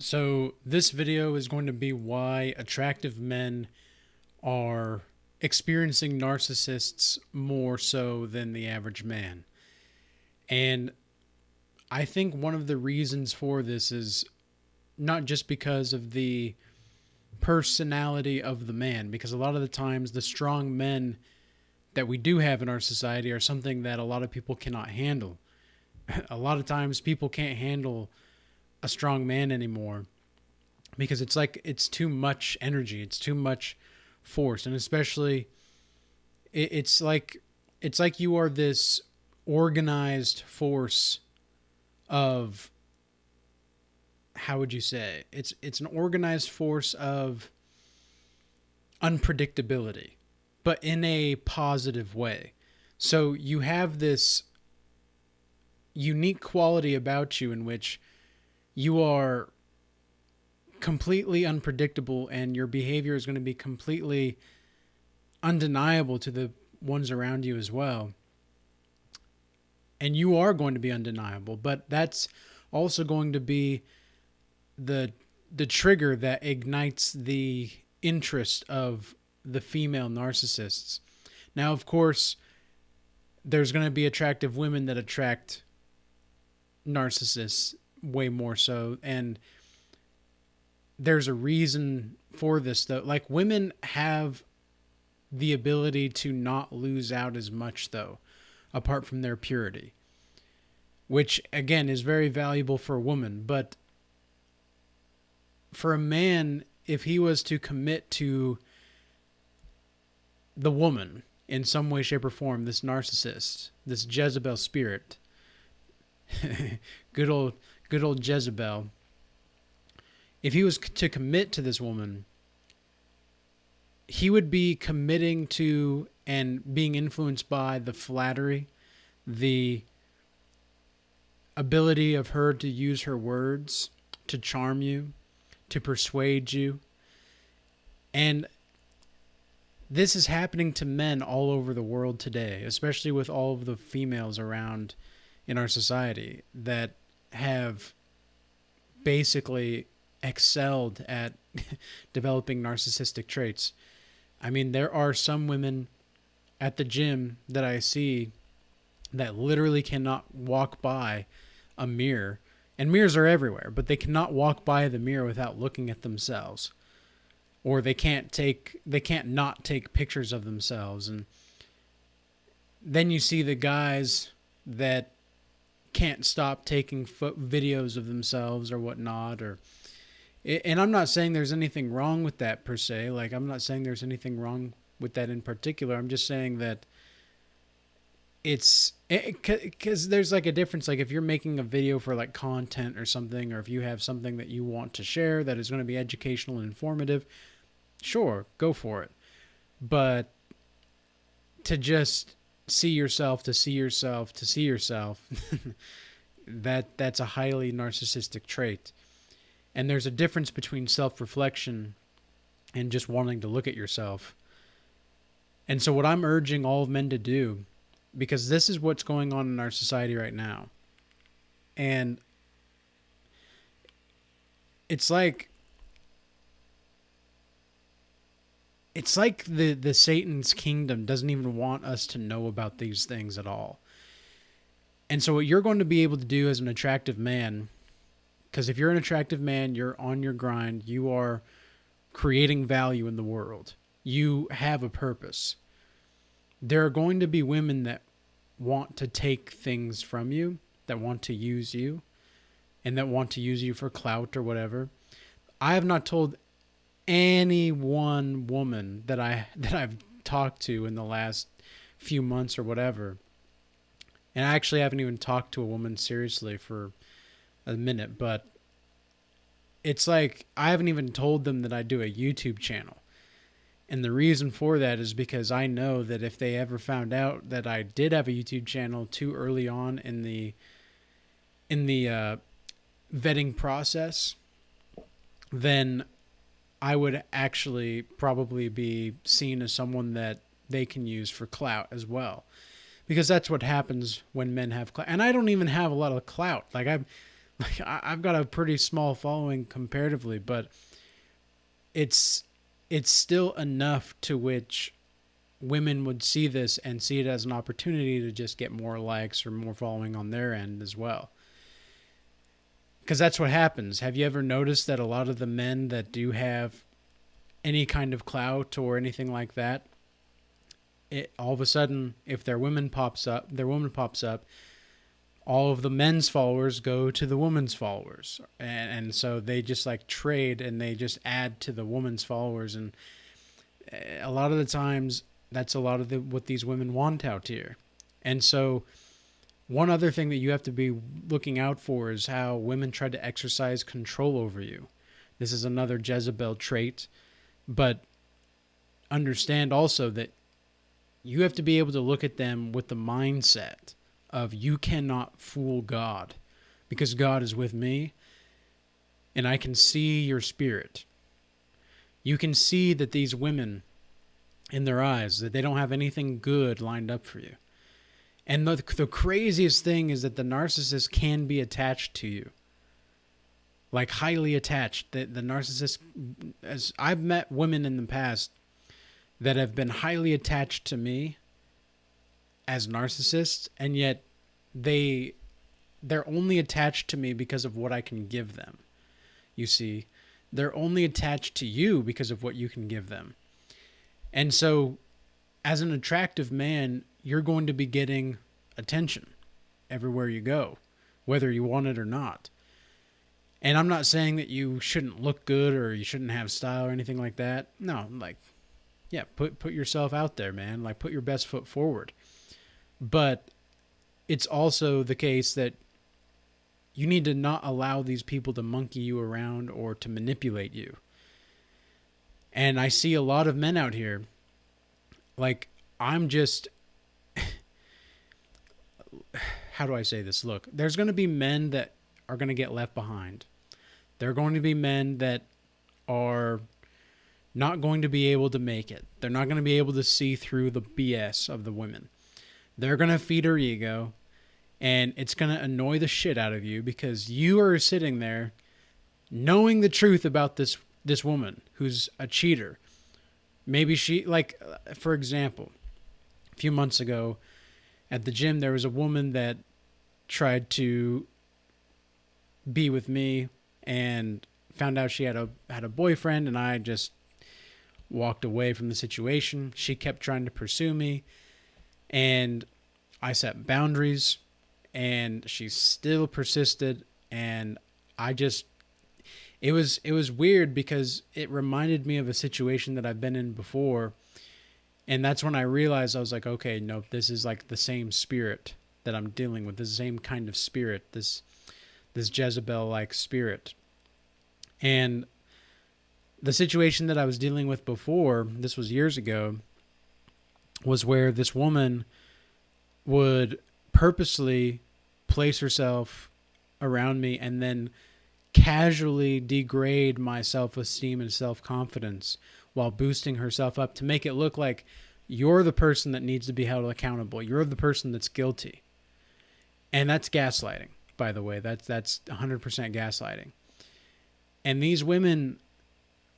So, this video is going to be why attractive men are experiencing narcissists more so than the average man. And I think one of the reasons for this is not just because of the personality of the man, because a lot of the times the strong men that we do have in our society are something that a lot of people cannot handle. A lot of times people can't handle a strong man anymore because it's like it's too much energy, it's too much force, and especially it's like you are this organized force of, how would you say, it's an organized force of unpredictability, but in a positive way. So you have this unique quality about you in which you are completely unpredictable and your behavior is going to be completely undeniable to the ones around you as well. And you are going to be undeniable, but that's also going to be the trigger that ignites the interest of the female narcissists. Now, of course, there's going to be attractive women that attract narcissists way more so, and there's a reason for this though. Like, women have the ability to not lose out as much though, apart from their purity, which again is very valuable for a woman. But for a man, if he was to commit to the woman in some way, shape, or form, this narcissist, this Jezebel spirit, good old Jezebel, if he was to commit to this woman, he would be committing to and being influenced by the flattery, the ability of her to use her words to charm you, to persuade you. And this is happening to men all over the world today, especially with all of the females around in our society that have basically excelled at developing narcissistic traits. I mean, there are some women at the gym that I see that literally cannot walk by a mirror, and mirrors are everywhere, but they cannot walk by the mirror without looking at themselves, or they can't not take pictures of themselves. And then you see the guys that can't stop taking videos of themselves or whatnot. Or, and I'm not saying there's anything wrong with that per se. Like, I'm not saying there's anything wrong with that in particular. I'm just saying that it's because there's like a difference. Like, if you're making a video for like content or something, or if you have something that you want to share that is going to be educational and informative, sure, go for it. But to just see yourself to see yourself to see yourself, that's a highly narcissistic trait. And there's a difference between self-reflection and just wanting to look at yourself. And so what I'm urging all of men to do, because this is what's going on in our society right now, and it's like the Satan's kingdom doesn't even want us to know about these things at all. And so what you're going to be able to do as an attractive man, because if you're an attractive man, you're on your grind, you are creating value in the world, you have a purpose. There are going to be women that want to take things from you, that want to use you, and that want to use you for clout or whatever. I have not told any one woman that I've talked to in the last few months or whatever, and I actually haven't even talked to a woman seriously for a minute, but it's like I haven't even told them that I do a YouTube channel. And the reason for that is because I know that if they ever found out that I did have a YouTube channel too early on in the vetting process, then I would actually probably be seen as someone that they can use for clout as well. Because that's what happens when men have clout. And I don't even have a lot of clout. Like, Like, I've got a pretty small following comparatively, but it's it's still enough to which women would see this and see it as an opportunity to just get more likes or more following on their end as well. Because that's what happens. Have you ever noticed that a lot of the men that do have any kind of clout or anything like that, all of a sudden, if their woman pops up, all of the men's followers go to the woman's followers, and so they just like trade and they just add to the woman's followers, and a lot of the times that's a lot of what these women want out here. And so one other thing that you have to be looking out for is how women try to exercise control over you. This is another Jezebel trait, but understand also that you have to be able to look at them with the mindset of you cannot fool God, because God is with me and I can see your spirit. You can see that these women, in their eyes, that they don't have anything good lined up for you. And the craziest thing is that the narcissist can be attached to you. Like highly attached. The narcissist, as I've met women in the past that have been highly attached to me as narcissists, and yet they're only attached to me because of what I can give them. You see, they're only attached to you because of what you can give them. And so, as an attractive man, you're going to be getting attention everywhere you go, whether you want it or not. And I'm not saying that you shouldn't look good or you shouldn't have style or anything like that. No, like, yeah, put yourself out there, man. Like, put your best foot forward. But it's also the case that you need to not allow these people to monkey you around or to manipulate you. And I see a lot of men out here, like, I'm just, how do I say this? Look, there's going to be men that are going to get left behind. There are going to be men that are not going to be able to make it. They're not going to be able to see through the BS of the women. They're going to feed her ego, and it's going to annoy the shit out of you because you are sitting there knowing the truth about this woman who's a cheater. Maybe she, like, for example, a few months ago at the gym, there was a woman that tried to be with me and found out she had a boyfriend, and I just walked away from the situation. She kept trying to pursue me, and I set boundaries, and she still persisted, and I just, it was weird because it reminded me of a situation that I've been in before, and that's when I realized, I was like, okay, nope, this is like the same spirit that I'm dealing with, the same kind of spirit, this Jezebel-like spirit. And the situation that I was dealing with before, this was years ago, was where this woman would purposely place herself around me and then casually degrade my self-esteem and self-confidence while boosting herself up to make it look like you're the person that needs to be held accountable. You're the person that's guilty. And that's gaslighting, by the way. That's 100% gaslighting. And these women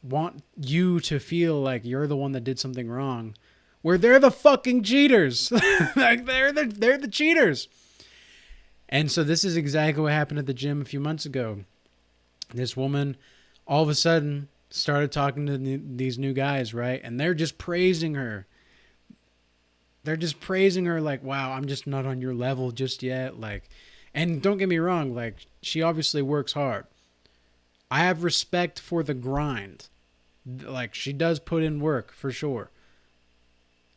want you to feel like you're the one that did something wrong, where they're the fucking cheaters. Like they're the cheaters. And so this is exactly what happened at the gym a few months ago. This woman all of a sudden started talking to these new guys, right? And they're just praising her. They're just praising her like, wow, I'm just not on your level just yet. Like, and don't get me wrong, like, she obviously works hard. I have respect for the grind. Like, she does put in work for sure.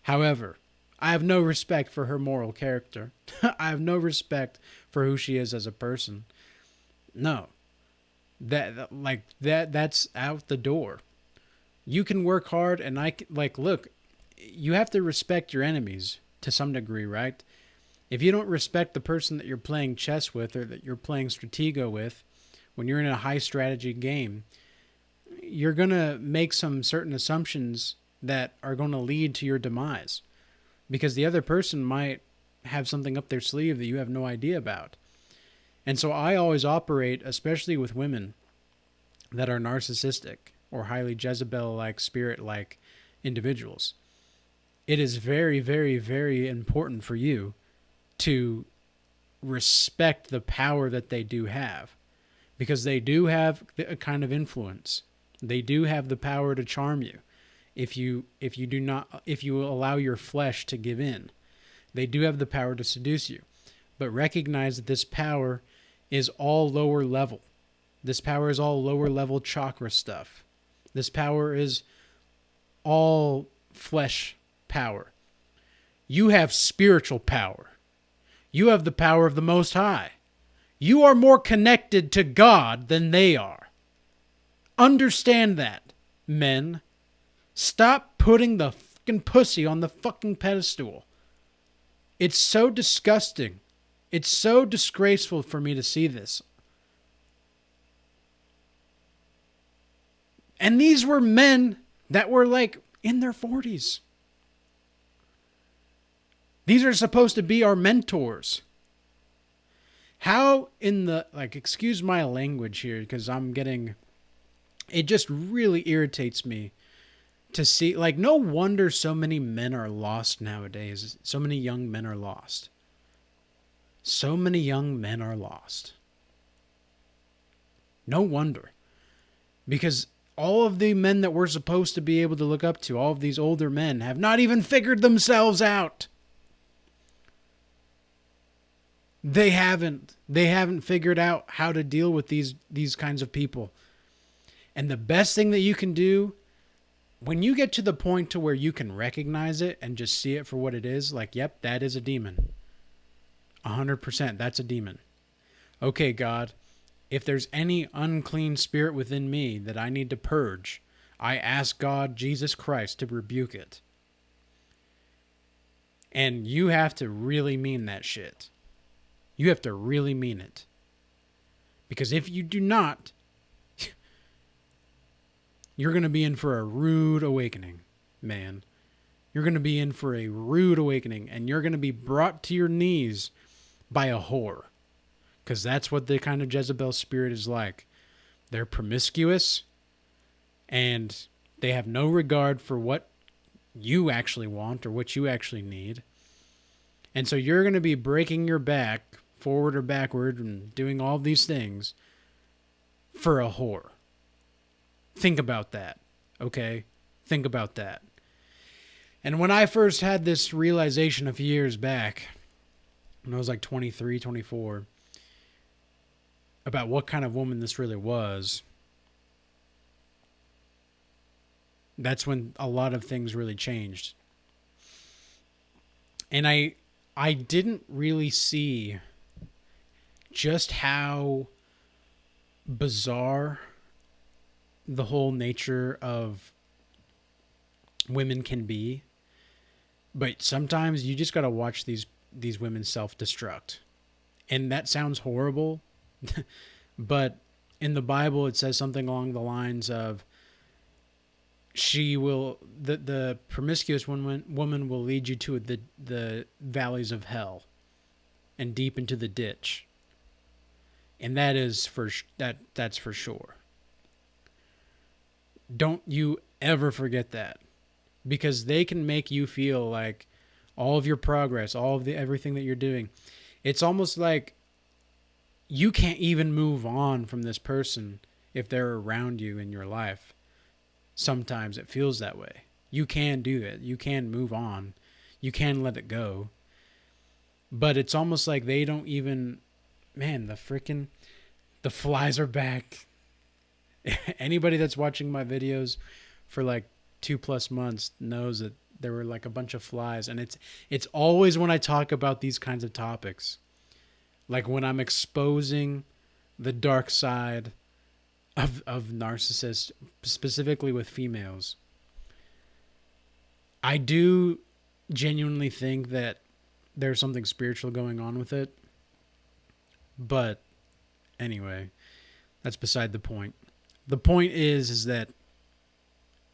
However, I have no respect for her moral character. I have no respect for who she is as a person. No. That's out the door. You can work hard, and look, you have to respect your enemies to some degree, right? If you don't respect the person that you're playing chess with or that you're playing Stratego with, when you're in a high strategy game, you're going to make some certain assumptions that are going to lead to your demise, because the other person might have something up their sleeve that you have no idea about. And so I always operate, especially with women that are narcissistic or highly Jezebel-like, spirit-like individuals. It is very, very, very important for you to respect the power that they do have, because they do have a kind of influence. They do have the power to charm you if you allow your flesh to give in. They do have the power to seduce you. But recognize that this power is all lower level. This power is all lower level chakra stuff. This power is all flesh power. You have spiritual power. You have the power of the Most High. You are more connected to God than they are. Understand that, men. Stop putting the fucking pussy on the fucking pedestal. It's so disgusting. It's so disgraceful for me to see this. And these were men that were like in their 40s. These are supposed to be our mentors. How in the, like, excuse my language here, because it just really irritates me to see, like, no wonder so many men are lost nowadays. So many young men are lost. So many young men are lost. No wonder. Because all of the men that we're supposed to be able to look up to, all of these older men, have not even figured themselves out. They haven't figured out how to deal with these kinds of people. And the best thing that you can do, when you get to the point to where you can recognize it and just see it for what it is, like, yep, that is a demon. 100%, that's a demon. Okay, God, if there's any unclean spirit within me that I need to purge, I ask God, Jesus Christ, to rebuke it. And you have to really mean that shit. You have to really mean it. Because if you do not, you're going to be in for a rude awakening, man. You're going to be in for a rude awakening, and you're going to be brought to your knees by a whore. Because that's what the kind of Jezebel spirit is like. They're promiscuous, and they have no regard for what you actually want or what you actually need. And so you're going to be breaking your back, forward or backward, and doing all these things for a whore. Think about that, okay? Think about that. And when I first had this realization a few years back, when I was like 23, 24, about what kind of woman this really was, that's when a lot of things really changed. And I didn't really see just how bizarre the whole nature of women can be. But sometimes you just got to watch these women self-destruct. And that sounds horrible, but in the Bible it says something along the lines of the promiscuous woman will lead you to the valleys of hell and deep into the ditch. And that is that's for sure. Don't you ever forget that, because they can make you feel like all of your progress, all of everything that you're doing, it's almost like you can't even move on from this person if they're around you in your life. Sometimes it feels that way. You can do it. You can move on. You can let it go. But it's almost like they don't even, man, the flies are back. Anybody that's watching my videos for like 2+ months knows that there were like a bunch of flies. And it's always when I talk about these kinds of topics, like when I'm exposing the dark side of narcissists, specifically with females, I do genuinely think that there's something spiritual going on with it. But anyway, that's beside the point. The point is that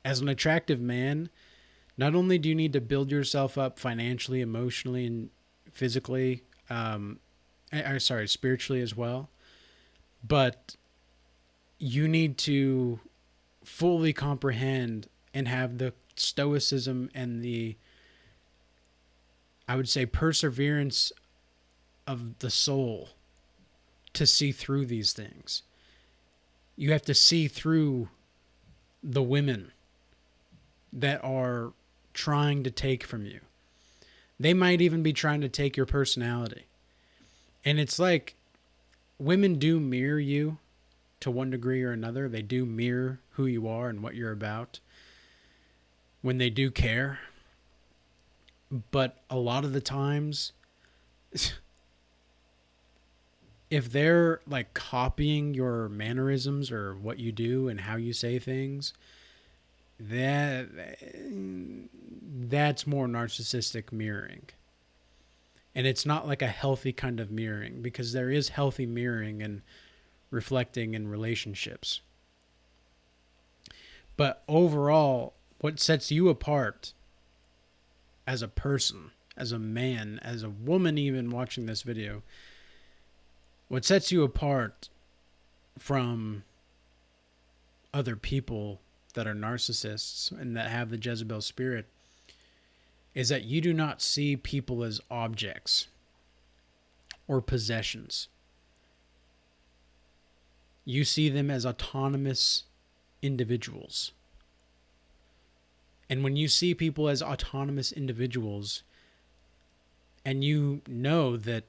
as an attractive man, not only do you need to build yourself up financially, emotionally, and physically, sorry, spiritually as well. But you need to fully comprehend and have the stoicism and the, I would say, perseverance of the soul to see through these things. You have to see through the women that are trying to take from you. They might even be trying to take your personality. And it's like women do mirror you to one degree or another. They do mirror who you are and what you're about when they do care. But a lot of the times, if they're like copying your mannerisms or what you do and how you say things, that's more narcissistic mirroring. And it's not like a healthy kind of mirroring, because there is healthy mirroring and reflecting in relationships. But overall, what sets you apart as a person, as a man, as a woman even watching this video, what sets you apart from other people that are narcissists and that have the Jezebel spirit is that you do not see people as objects or possessions. You see them as autonomous individuals. And when you see people as autonomous individuals, and you know that,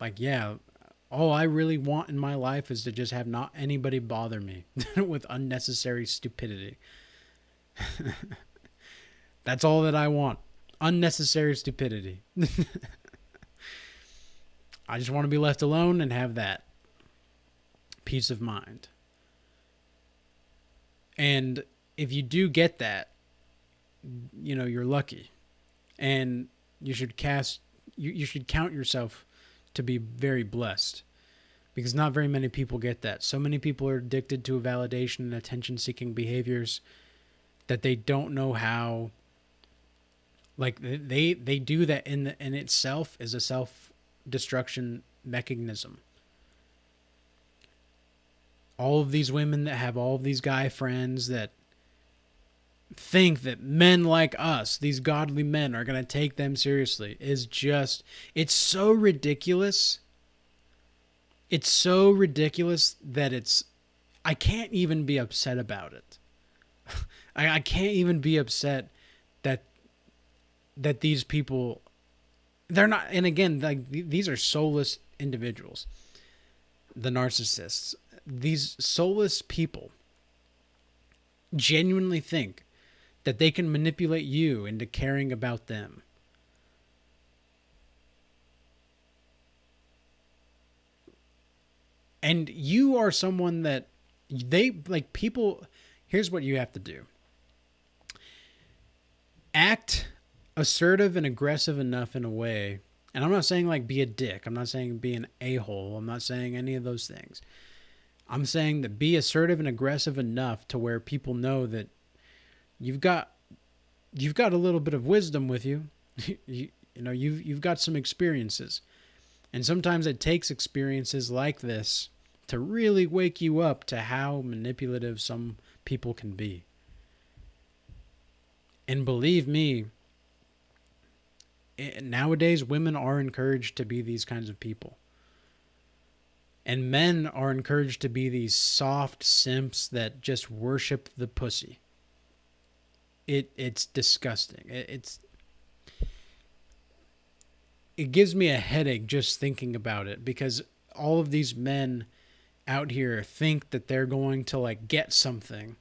like, yeah, all I really want in my life is to just have not anybody bother me with unnecessary stupidity. That's all that I want. Unnecessary stupidity. I just want to be left alone and have that peace of mind. And if you do get that, you know, you're lucky. And you should you should count yourself to be very blessed, because not very many people get that. So many people are addicted to validation and attention-seeking behaviors that they don't know how. Like they do that in itself is a self-destruction mechanism. All of these women that have all of these guy friends that think that men like us, these godly men, are going to take them seriously is just, it's so ridiculous. It's so ridiculous that I can't even be upset about it. I can't even be upset that these people, they're not, and again, like these are soulless individuals, the narcissists. These soulless people genuinely think that they can manipulate you into caring about them. And you are someone that they, like, people, here's what you have to do. Act assertive and aggressive enough in a way, and I'm not saying like be a dick, I'm not saying be an a-hole, I'm not saying any of those things. I'm saying that be assertive and aggressive enough to where people know that you've got a little bit of wisdom with you. you know, you've got some experiences, and sometimes it takes experiences like this to really wake you up to how manipulative some people can be. And believe me, nowadays women are encouraged to be these kinds of people, and men are encouraged to be these soft simps that just worship the pussy. It's disgusting. It gives me a headache just thinking about it, because all of these men out here think that they're going to like get something.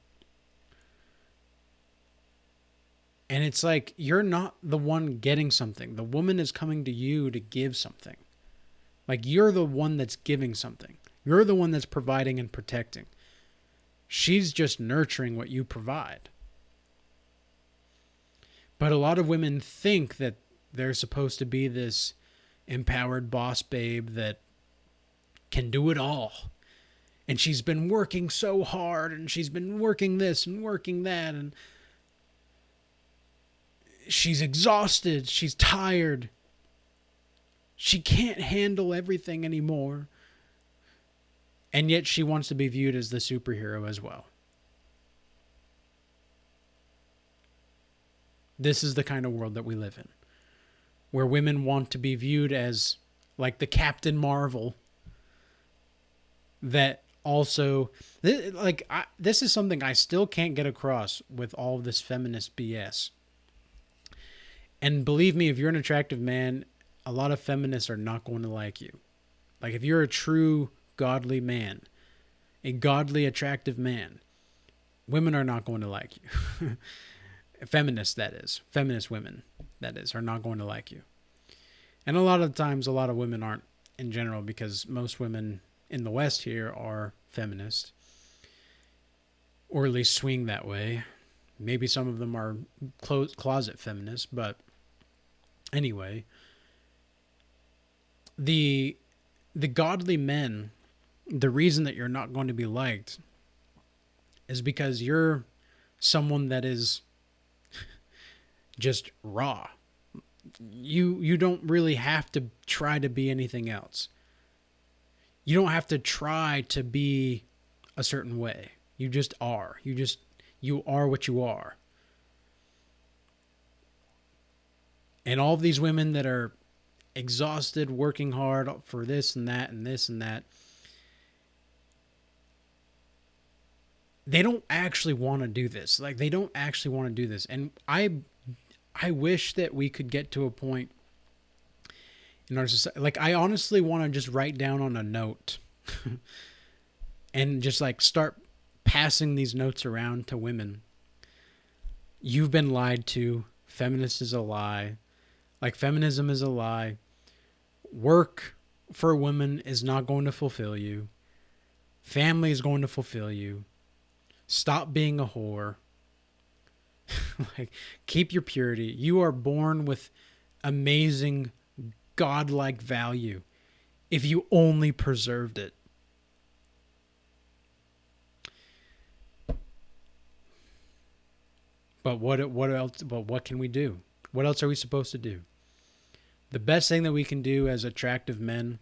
And it's like, you're not the one getting something. The woman is coming to you to give something. Like, you're the one that's giving something. You're the one that's providing and protecting. She's just nurturing what you provide. But a lot of women think that they're supposed to be this empowered boss babe that can do it all. And she's been working so hard, and she's been working this and working that, and she's exhausted. She's tired. She can't handle everything anymore. And yet she wants to be viewed as the superhero as well. This is the kind of world that we live in, where women want to be viewed as like the Captain Marvel. That also, this is something I still can't get across with all of this feminist BS. And believe me, if you're an attractive man, a lot of feminists are not going to like you. Like, if you're a true godly man, a godly, attractive man, women are not going to like you. Feminists, that is. Feminist women, that is, are not going to like you. And a lot of times, a lot of women aren't in general, because most women in the West here are feminist, or at least swing that way. Maybe some of them are closet feminists, but anyway, the godly men, the reason that you're not going to be liked is because you're someone that is just raw. You don't really have to try to be anything else. You don't have to try to be a certain way. You just are. You are what you are. And all of these women that are exhausted, working hard for this and that and this and that, they don't actually want to do this. Like, they don't actually want to do this. And I wish that we could get to a point in our society. Like, I honestly want to just write down on a note and just like start passing these notes around to women. You've been lied to. Feminist is a lie. Like, feminism is a lie. Work for a woman is not going to fulfill you. Family is going to fulfill you. Stop being a whore. Like, keep your purity. You are born with amazing, godlike value if you only preserved it. But what else? But what can we do? What else are we supposed to do? The best thing that we can do as attractive men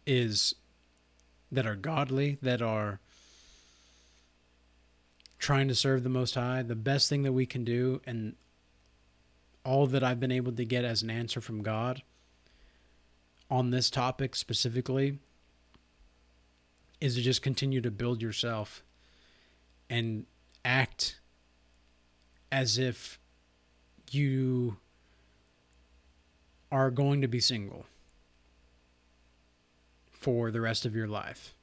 is that are godly, that are trying to serve the Most High. The best thing that we can do, and all that I've been able to get as an answer from God on this topic specifically, is to just continue to build yourself and act as if you are going to be single for the rest of your life.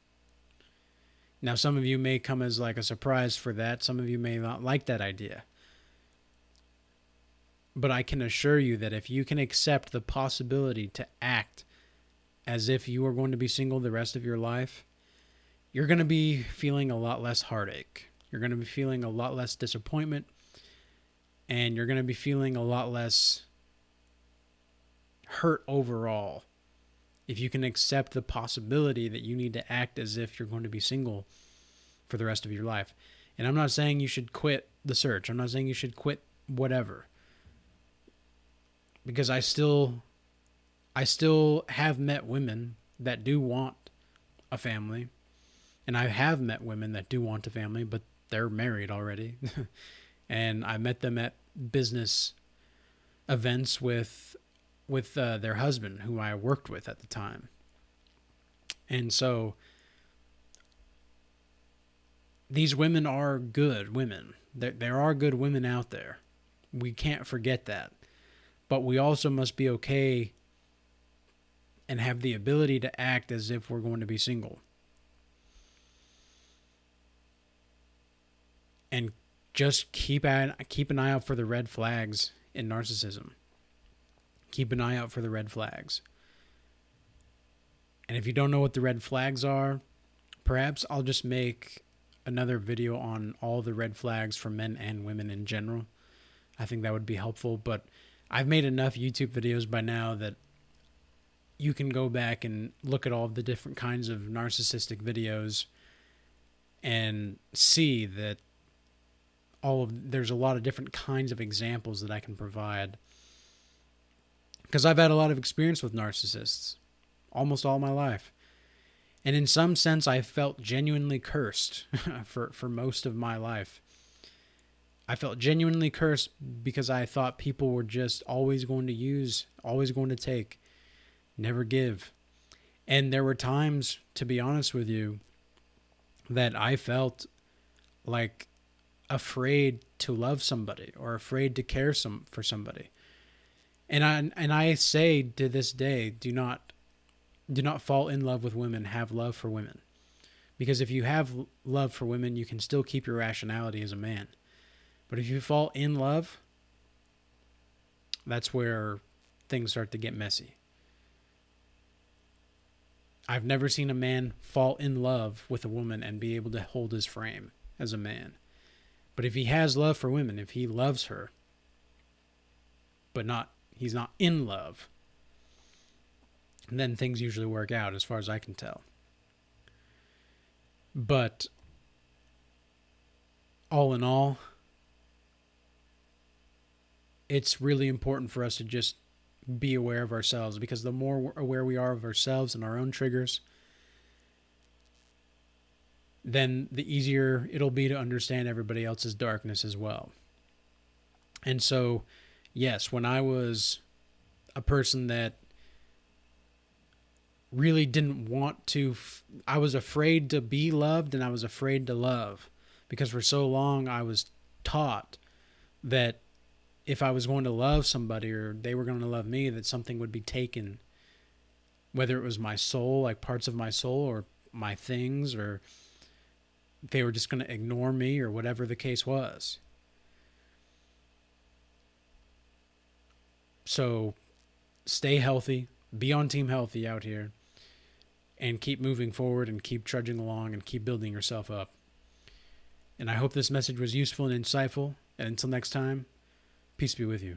Now, some of you may come as like a surprise for that. Some of you may not like that idea. But I can assure you that if you can accept the possibility to act as if you are going to be single the rest of your life, you're going to be feeling a lot less heartache. You're going to be feeling a lot less disappointment. And you're going to be feeling a lot less hurt overall if you can accept the possibility that you need to act as if you're going to be single for the rest of your life. And I'm not saying you should quit the search. I'm not saying you should quit whatever. Because I still have met women that do want a family. And I have met women that do want a family, but they're married already. And I met them at business events with their husband, who I worked with at the time. And so these women are good women. There are good women out there. We can't forget that. But we also must be okay and have the ability to act as if we're going to be single. And just keep an eye out for the red flags in narcissism. Keep an eye out for the red flags. And if you don't know what the red flags are, perhaps I'll just make another video on all the red flags for men and women in general. I think that would be helpful. But I've made enough YouTube videos by now that you can go back and look at all the different kinds of narcissistic videos and see that there's a lot of different kinds of examples that I can provide because I've had a lot of experience with narcissists almost all my life. And in some sense, I felt genuinely cursed for most of my life. I felt genuinely cursed because I thought people were just always going to use, always going to take, never give. And there were times, to be honest with you, that I felt like afraid to love somebody or afraid to care for somebody. And I say to this day, do not fall in love with women, have love for women. Because if you have love for women, you can still keep your rationality as a man. But if you fall in love, that's where things start to get messy. I've never seen a man fall in love with a woman and be able to hold his frame as a man. But if he has love for women, if he loves her, but he's not in love, then things usually work out as far as I can tell. But all in all, it's really important for us to just be aware of ourselves, because the more aware we are of ourselves and our own triggers, then the easier it'll be to understand everybody else's darkness as well. And so, yes, when I was a person that really didn't want to, I was afraid to be loved and I was afraid to love, because for so long I was taught that if I was going to love somebody or they were going to love me, that something would be taken, whether it was my soul, like parts of my soul, or my things, or they were just going to ignore me, or whatever the case was. So stay healthy, be on team healthy out here, and keep moving forward and keep trudging along and keep building yourself up. And I hope this message was useful and insightful. And until next time, peace be with you.